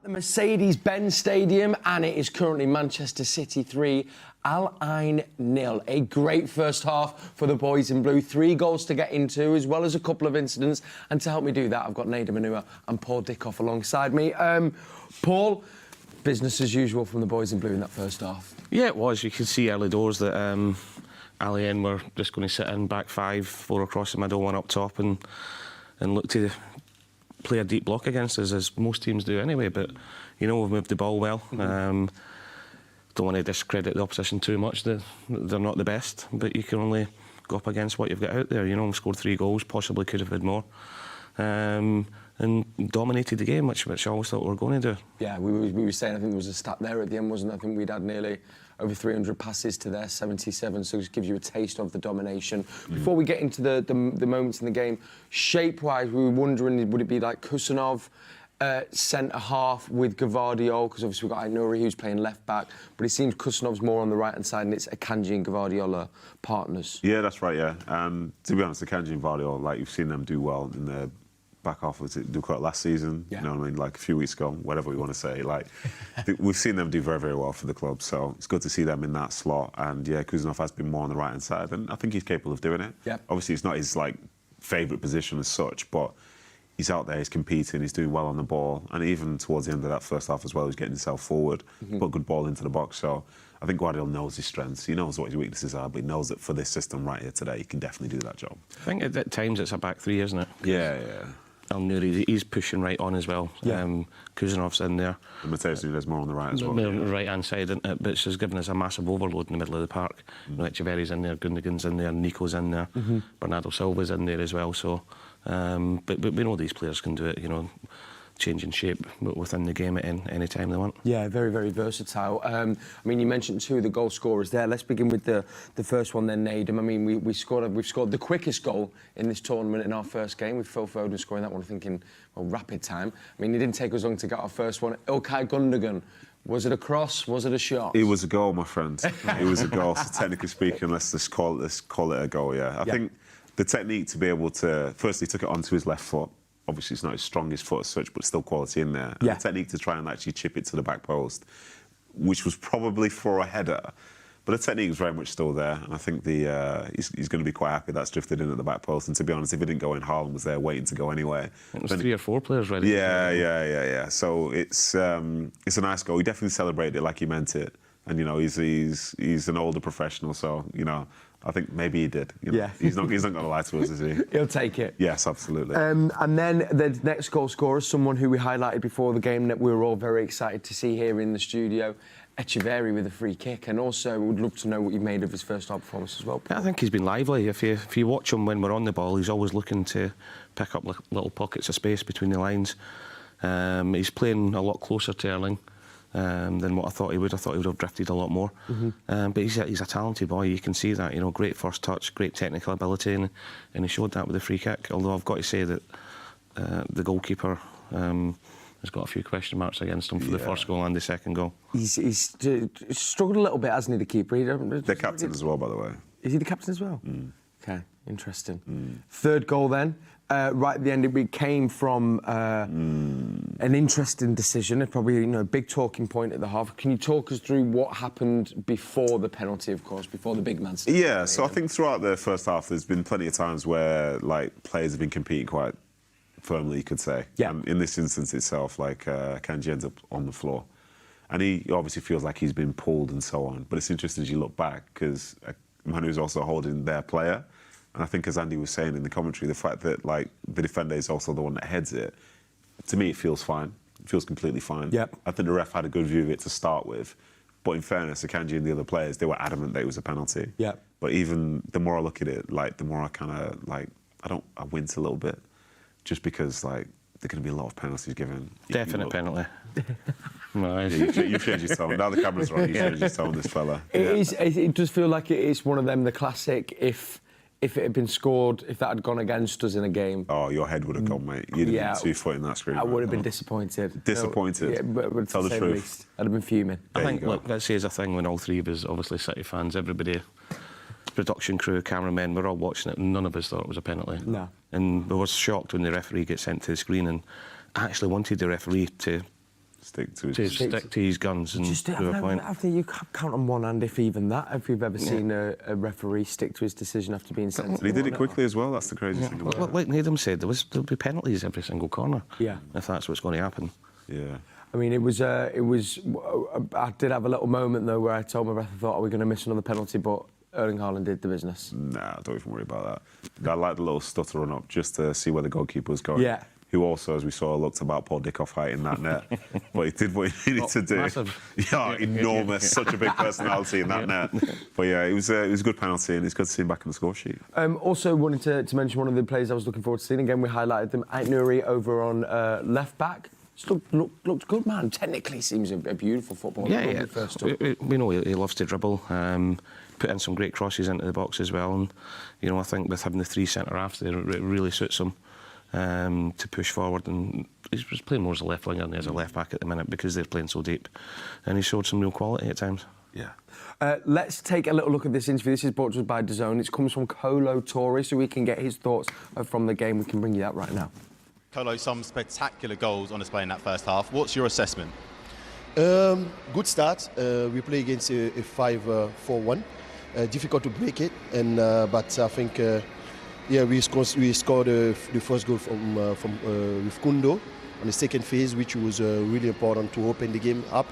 The Mercedes Benz Stadium, and it is currently Manchester City 3, Al Ain 0. A great first half for the boys in blue. 3 goals to get into, as well as a couple of incidents. And to help me do that, I've got Nedum Onuoha and Paul Dickov alongside me. Paul, business as usual from the boys in blue in that first half. Yeah, it was. You could see early doors that Al Ain were just going to sit in back 5, 4 across the middle, 1 up top, and look to play a deep block against us, as most teams do anyway. But, you know, we've moved the ball well. Don't want to discredit the opposition too much. They're not the best, but you can only go up against what you've got out there. You know, we scored 3 goals, possibly could have had more. And dominated the game, which I always thought we were going to do. Yeah, we were saying, I think there was a stat there at the end, wasn't it? I think we'd had nearly over 300 passes to their 77, so it just gives you a taste of the domination. Before we get into the moments in the game, shape-wise, we were wondering, would it be like Kusanov, centre-half with Gvardiol, because obviously we've got Nuri who's playing left-back, but it seems Kusanov's more on the right-hand side, and it's Akanji and Gvardiol are partners. Yeah, that's right, yeah. To be honest, Akanji and Gvardiol, like, you've seen them do well in the back half of it, do quite last season, you know what I mean, like a few weeks ago, whatever we want to say. Like, we've seen them do very, very well for the club, so it's good to see them in that slot. And yeah, Kusanov has been more on the right-hand side, and I think he's capable of doing it. Yeah. Obviously, it's not his, like, favourite position as such, but he's out there, he's competing, he's doing well on the ball, and even towards the end of that first half as well, he's getting himself forward, put good ball into the box. So I think Guardiola knows his strengths, he knows what his weaknesses are, but he knows that for this system right here today, he can definitely do that job. I think at times it's a back 3, isn't it? Yeah, yeah. Al Nuri, he's pushing right on as well. Yeah. Kusanov's in there. And Mercedes Benz more on the right as well. Right-hand side, isn't it? But it's just given us a massive overload in the middle of the park. You know, Echeverri's in there, Gundogan's in there, Nico's in there, Bernardo Silva's in there as well. So, but we know these players can do it, you know, changing shape within the game at any time they want. Yeah, very, very versatile. I mean, you mentioned 2 of the goal scorers there. Let's begin with the first one then, Nedum. I mean, we've scored the quickest goal in this tournament in our first game, with Phil Foden scoring that one, thinking, well, rapid time. I mean, it didn't take us long to get our first one. Ilkay Gundogan, was it a cross? Was it a shot? It was a goal, my friend. It was a goal. So technically speaking, let's call it a goal, yeah. I think the technique to be able to, first he took it onto his left foot. Obviously, it's not his strongest foot as such, but still quality in there. Yeah. And the technique to try and actually chip it to the back post, which was probably for a header, but the technique was very much still there. And I think he's going to be quite happy that's drifted in at the back post. And to be honest, if it didn't go in, Haaland was there waiting to go anyway. It was 3 or 4 players ready. Yeah. So it's a nice goal. He definitely celebrated it like he meant it. And you know, he's an older professional, so you know, I think maybe he did. You know? Yeah. He's not going to lie to us, is he? He'll take it. Yes, absolutely. And then the next goal scorer, someone who we highlighted before the game that we were all very excited to see here in the studio, Echeverri with a free kick. And also, would love to know what you made of his first half performance as well, Paul. I think he's been lively. If you watch him when we're on the ball, he's always looking to pick up little pockets of space between the lines. He's playing a lot closer to Erling than what I thought he would. I thought he would have drifted a lot more. But he's a talented boy. You can see that. You know, great first touch, great technical ability, and he showed that with the free kick. Although I've got to say that the goalkeeper has got a few question marks against him for the first goal and the second goal. He's struggled a little bit, hasn't he, the keeper? The captain as well, by the way. Is he the captain as well? Okay, interesting. Third goal then. Right at the end, it came from an interesting decision, probably a big talking point at the half. Can you talk us through what happened before the penalty, of course, before the big man? Yeah, so I think throughout the first half, there's been plenty of times where like players have been competing quite firmly, you could say. Yeah. And in this instance itself, like Kanji ends up on the floor, and he obviously feels like he's been pulled and so on. But it's interesting as you look back because Manu's also holding their player. And I think, as Andy was saying in the commentary, the fact that like the defender is also the one that heads it, to me, it feels fine. It feels completely fine. Yep. I think the ref had a good view of it to start with, but in fairness, Akanji and the other players, they were adamant that it was a penalty. Yeah. But even the more I look at it, like the more I kind of like I wince a little bit, just because like there are going to be a lot of penalties given. Definite penalty. Nice. You've changed your tone. Now the camera's on. You've changed your tone, this fella. It does feel like it is one of them, the classic. If it had been scored, if that had gone against us in a game... Oh, your head would have gone, mate. You'd have been 2 foot in that screen. I would have been disappointed. Disappointed? Yeah, but tell the truth. I'd have been fuming. I think, look, let's say as a thing when all 3 of us, obviously City fans, everybody, production crew, cameramen, we're all watching it, and none of us thought it was a penalty. No. And we were shocked when the referee gets sent to the screen, and I actually wanted the referee to Stick to his guns and Just, prove a point. I think you can't count on one hand, if even that, if you've ever seen a referee stick to his decision after being sent. And he did it quickly as well. That's the crazy thing about it. Like Nedum said, there'll be penalties every single corner. Yeah. If that's what's going to happen. Yeah. I mean, it was. I did have a little moment though where I told my ref, I thought, are we going to miss another penalty? But Erling Haaland did the business. Nah, don't even worry about that. I like the little stutter run up just to see where the goalkeeper was going. Yeah. Who also, as we saw, looked about Paul Dickov height in that net. But he did what he needed to do. Massive. Yeah, enormous. Such a big personality in that net. But yeah, it was a good penalty, and it's good to see him back in the score sheet. Also wanted to mention one of the players I was looking forward to seeing. Again, we highlighted them. Nuri over on left back. Just looked good, man. Technically, seems a beautiful footballer. Yeah. First we know he loves to dribble. Put in some great crosses into the box as well. And I think with having the three centre-halves there, it really suits him. To push forward, and he's playing more as a left winger than as a left back at the minute because they're playing so deep, and he showed some real quality at times. Yeah. Let's take a little look at this interview. This is brought to us by DAZN. It comes from Colo Torre, so we can get his thoughts from the game. We can bring you that right now. Colo, some spectacular goals on display in that first half. What's your assessment? Good start. We play against a 5-4-1. Difficult to break it, but I think. Yeah, we scored the first goal from with Kundo on the second phase, which was really important to open the game up,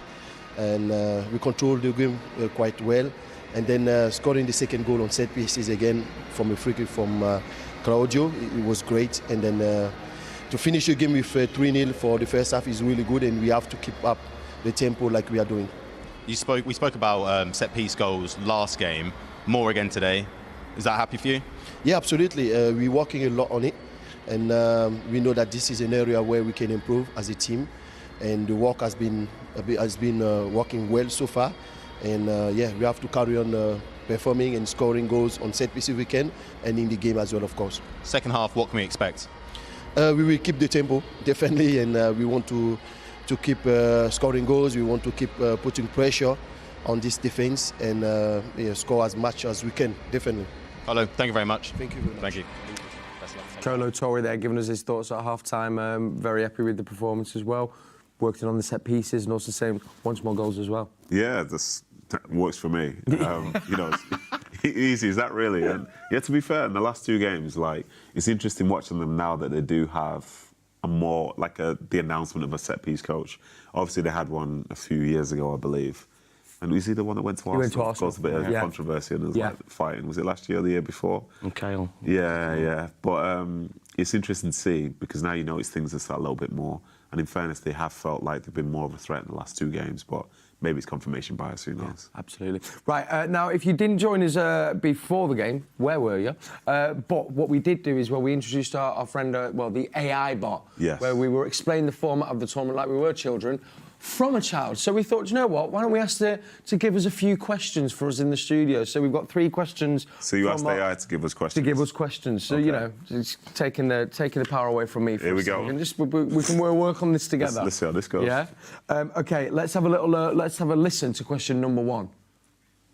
and we controlled the game quite well. And then scoring the second goal on set pieces again from a free kick from Claudio, it was great. And then to finish the game with 3-0 for the first half is really good, and we have to keep up the tempo like we are doing. We spoke about set piece goals last game. More again today. Is that happy for you? Yeah, absolutely. We're working a lot on it, and we know that this is an area where we can improve as a team, and the work has been working well so far. And yeah, we have to carry on performing and scoring goals on set pieces if we can, and in the game as well, of course. Second half, what can we expect? We will keep the tempo definitely, and we want to keep scoring goals. We want to keep putting pressure on this defense and score as much as we can, definitely. Hello, thank you very much. Thank you very much. Thank you. Colo Torre there giving us his thoughts at half-time. Very happy with the performance as well. Working on the set pieces and also saying wants more goals as well. Yeah, that works for me. It's easy, is that really? And yeah, to be fair, in the last two games, it's interesting watching them now that they do have the announcement of a set-piece coach. Obviously, they had one a few years ago, I believe. And was he the one that went to Arsenal? He went to Arsenal. Caused a bit of controversy and was fighting. Was it last year or the year before? And Kyle. Yeah. But it's interesting to see because now you notice things are a little bit more. And in fairness, they have felt like they've been more of a threat in the last two games. But maybe it's confirmation bias, who knows? Yeah, absolutely. Right, now, if you didn't join us before the game, where were you? But what we did do is, we introduced our friend, the AI bot, where we were explaining the format of the tournament like we were children, from a child. So we thought, you know what, why don't we ask to give us a few questions for us in the studio? So we've got 3 questions. So you asked AI to give us questions? To give us questions. So, it's taking the power away from me for Here we a second. go. We can work on this together. Let's see how this goes. Yeah? OK, let's have a listen to question number 1.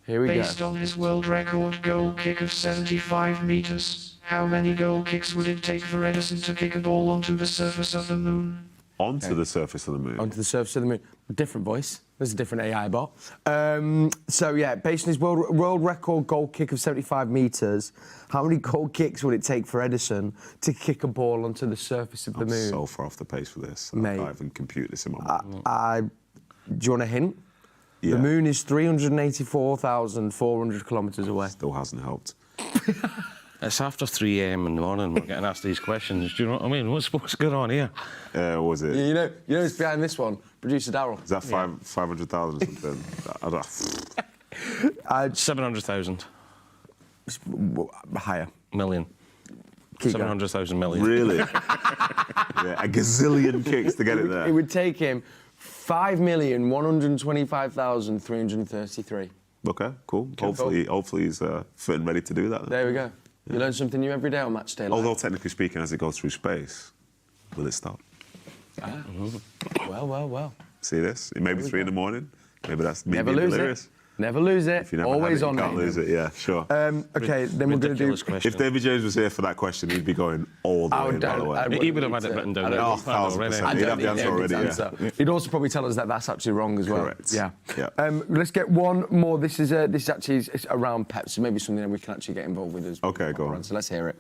Here we go. Based on his world record goal kick of 75 metres, how many goal kicks would it take for Edison to kick a ball onto the surface of the moon? Onto the surface of the moon. Onto the surface of the moon. A different voice. There's a different AI bot. Based on his world record goal kick of 75 metres, how many goal kicks would it take for Edison to kick a ball onto the surface of the moon? I'm so far off the pace for this. Mate. I can't even compute this in my mind. Do you want a hint? Yeah. The moon is 384,400 kilometres away. Still hasn't helped. It's after 3 a.m. in the morning. We're getting asked these questions. Do you know what I mean? What's going on here? Was it? You know who's behind this one? Producer Daryl. Is that 500,000 or something? I don't. 700,000 Higher. million. Keep 700,000 million. Really? A gazillion kicks to get it there. It would take him 5,125,333. Okay, cool. Hopefully he's fit and ready to do that then. There we go. You learn something new every day on Matchday. Although technically speaking, as it goes through space, will it stop? Well. See this? It may be 3 in the morning. Maybe that's me Never being lose delirious. it. Never lose it. If you never Always had it, on you can't lose it. Yeah, sure. Okay, then we're going to do. Ridiculous question. If David James was here for that question, he'd be going all the way, by the way. He would have had it written down. Oh, 1,000%. He'd have the answer already, yeah. He'd also probably tell us that that's actually wrong as well. Correct. Yeah. Yeah. Let's get one more. This is actually it's around Pep, so maybe something that we can actually get involved with as well. Okay, go on. So let's hear it.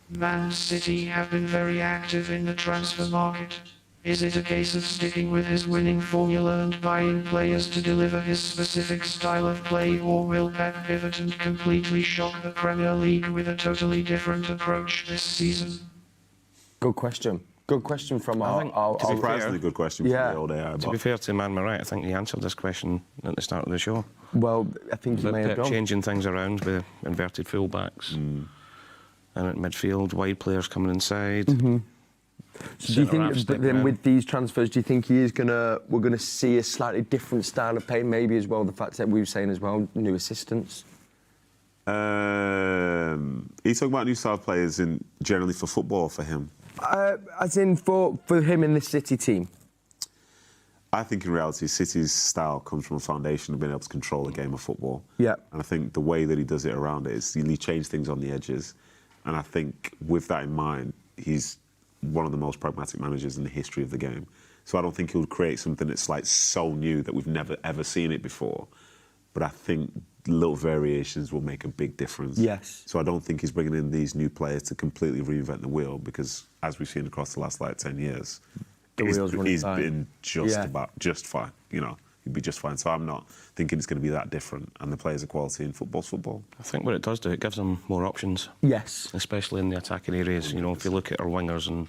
Man City have been very active in the transfer market. Is it a case of sticking with his winning formula and buying players to deliver his specific style of play, or will Pep pivot and completely shock the Premier League with a totally different approach this season? Good question. Good question from our Surprisingly good question from the old AI. To be fair to Man Right, I think he answered this question at the start of the show. Well, I think he may have Pep done. changing things around with inverted fullbacks. And at midfield, wide players coming inside. So do you think, but then with these transfers, do you think we're gonna see a slightly different style of play? Maybe as well the fact that we were saying as well, new assistants. Are you talking about new style players in generally for football or for him? As in for him in the City team. I think in reality, City's style comes from a foundation of being able to control the game of football. Yeah. And I think the way that he does it around it is he changes things on the edges. And I think with that in mind, he's one of the most pragmatic managers in the history of the game. So I don't think he'll create something that's like so new that we've never ever seen it before. But I think little variations will make a big difference. Yes. So I don't think he's bringing in these new players to completely reinvent the wheel, because as we've seen across the last 10 years, he's been just fine. You know, he'd be just fine. So I'm not thinking it's going to be that different. And the players are quality in football's football. I think what it does do, it gives them more options. Yes. Especially in the attacking areas. You know, if you look at our wingers and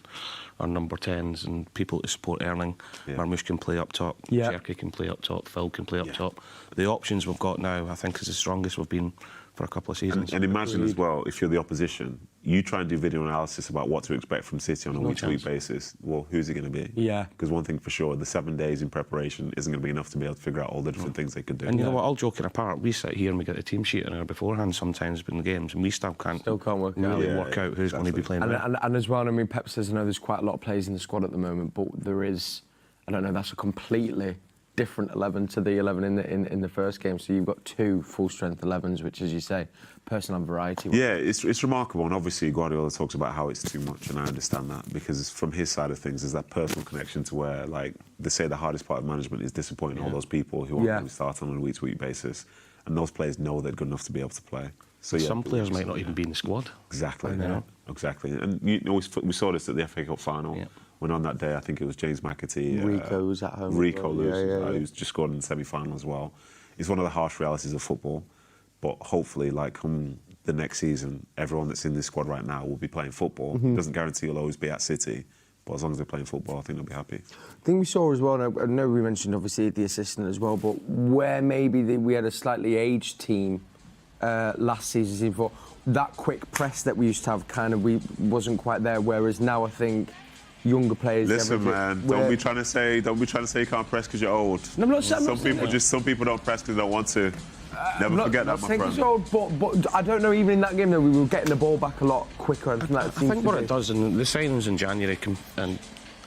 our number 10s and people to support Erling, Marmoush can play up top, Cherky can play up top, Phil can play up top. The options we've got now, I think, is the strongest we've been for a couple of seasons. And imagine as well, if you're the opposition, you try and do video analysis about what to expect from City on a week-to-week basis. Well, who's it going to be? Yeah. Because one thing for sure, the 7 days in preparation isn't going to be enough to be able to figure out all the different things they could do. And you know what, all joking apart, we sit here and we get the team sheet in our beforehand sometimes in the games, and we still can't work out who's going to be playing. And as well, I mean, Pep says, I know there's quite a lot of players in the squad at the moment, but there is, I don't know, that's a completely different 11 to the 11 in the first game. So you've got 2 full-strength 11s, which, as you say, personal variety. Yeah, it's remarkable. And obviously, Guardiola talks about how it's too much, and I understand that, because from his side of things, there's that personal connection to where, like, they say the hardest part of management is disappointing all those people who aren't really starting on a week-to-week basis. And those players know they're good enough to be able to play. So some players might not even be in the squad. Exactly, exactly. And you know, we saw this at the FA Cup final. Yeah. When on that day, I think it was James McAtee. Rico's at home. Rico loses, who's just scored in the semi-final as well. It's one of the harsh realities of football. But hopefully, like, come the next season, everyone that's in this squad right now will be playing football. Doesn't guarantee you'll always be at City, but as long as they're playing football, I think they'll be happy. I think we saw as well, and I know we mentioned obviously the assistant as well, but where maybe we had a slightly aged team last season for that quick press that we used to have, we wasn't quite there. Whereas now I think younger players. Listen, man, don't be trying to say you can't press because you're old. No, I'm not saying some people don't press because they don't want to. Never forget that, my friend. Old, but I don't know. Even in that game, though, we were getting the ball back a lot quicker. And I think what it does, and the signings in January and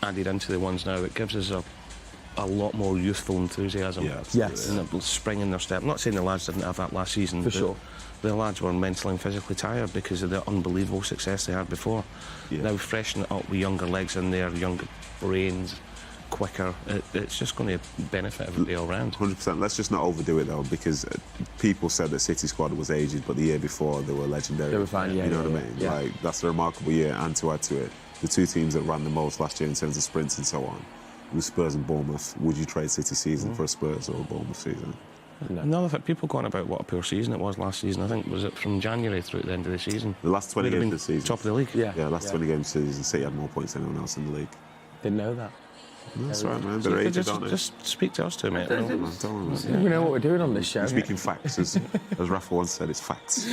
added into the ones now, it gives us a lot more youthful enthusiasm. Yes. And a spring in their step. I'm not saying the lads didn't have that last season. For sure. The lads were mentally and physically tired because of the unbelievable success they had before. Now freshen it up with younger legs in there, younger brains, quicker. It's just going to benefit everybody all round. 100%. Let's just not overdo it though, because people said that City squad was aged, but the year before they were legendary. They were fine, You know what I mean? Yeah. Like, that's a remarkable year, and to add to it, the 2 teams that ran the most last year in terms of sprints and so on, it was Spurs and Bournemouth. Would you trade City season for a Spurs or a Bournemouth season? No, I've had people going about what a poor season it was last season. I think, was it from January through to the end of the season? The last 20 games of the season. Top of the league. Yeah, last 20 games of the season, City had more points than anyone else in the league. Didn't know that. That's right, man. They're aged, aren't they? Just speak to us too, mate. Don't worry. We know what we're doing on this show. We're speaking facts, as Rafa once said, it's facts.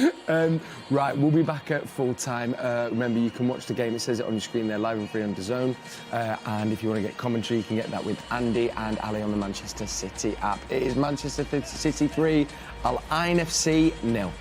Right, we'll be back at full time. Remember, you can watch the game. It says it on your screen there, live and free on DAZN. And if you want to get commentary, you can get that with Andy and Ali on the Manchester City app. It is Manchester City 3, Al Ain FC 0.